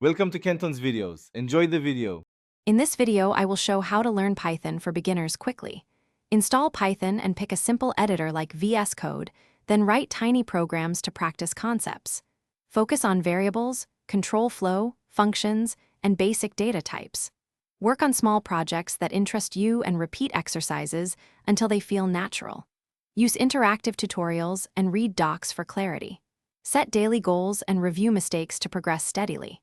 Welcome to Kenton's videos. Enjoy the video. In this video, I will show how to learn Python for beginners quickly. Install Python and pick a simple editor like VS Code, then write tiny programs to practice concepts. Focus on variables, control flow, functions, and basic data types. Work on small projects that interest you and repeat exercises until they feel natural. Use interactive tutorials and read docs for clarity. Set daily goals and review mistakes to progress steadily.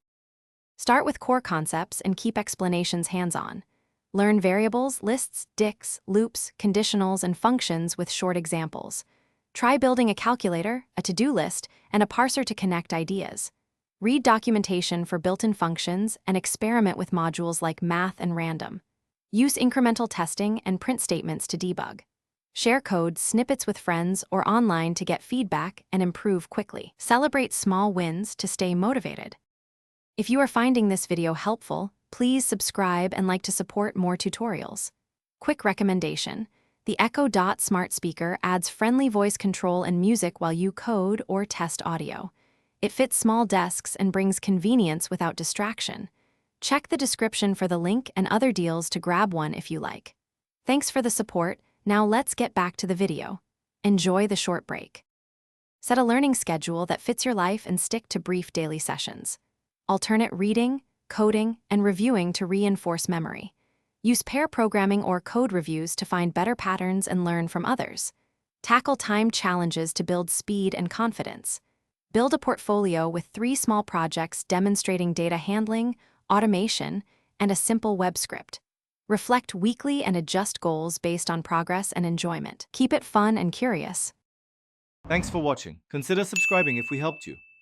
Start with core concepts and keep explanations hands-on. Learn variables, lists, dicts, loops, conditionals, and functions with short examples. Try building a calculator, a to-do list, and a parser to connect ideas. Read documentation for built-in functions and experiment with modules like math and random. Use incremental testing and print statements to debug. Share code snippets with friends or online to get feedback and improve quickly. Celebrate small wins to stay motivated. If you are finding this video helpful, please subscribe and like to support more tutorials. Quick recommendation: the Echo Dot smart speaker adds friendly voice control and music while you code or test audio. It fits small desks and brings convenience without distraction. Check the description for the link and other deals to grab one if you like. Thanks for the support. Now let's get back to the video. Enjoy the short break. Set a learning schedule that fits your life and stick to brief daily sessions. Alternate reading, coding, and reviewing to reinforce memory. Use pair programming or code reviews to find better patterns and learn from others. Tackle time challenges to build speed and confidence. Build a portfolio with 3 small projects demonstrating data handling, automation, and a simple web script. Reflect weekly and adjust goals based on progress and enjoyment. Keep it fun and curious. Thanks for watching. Consider subscribing if we helped you.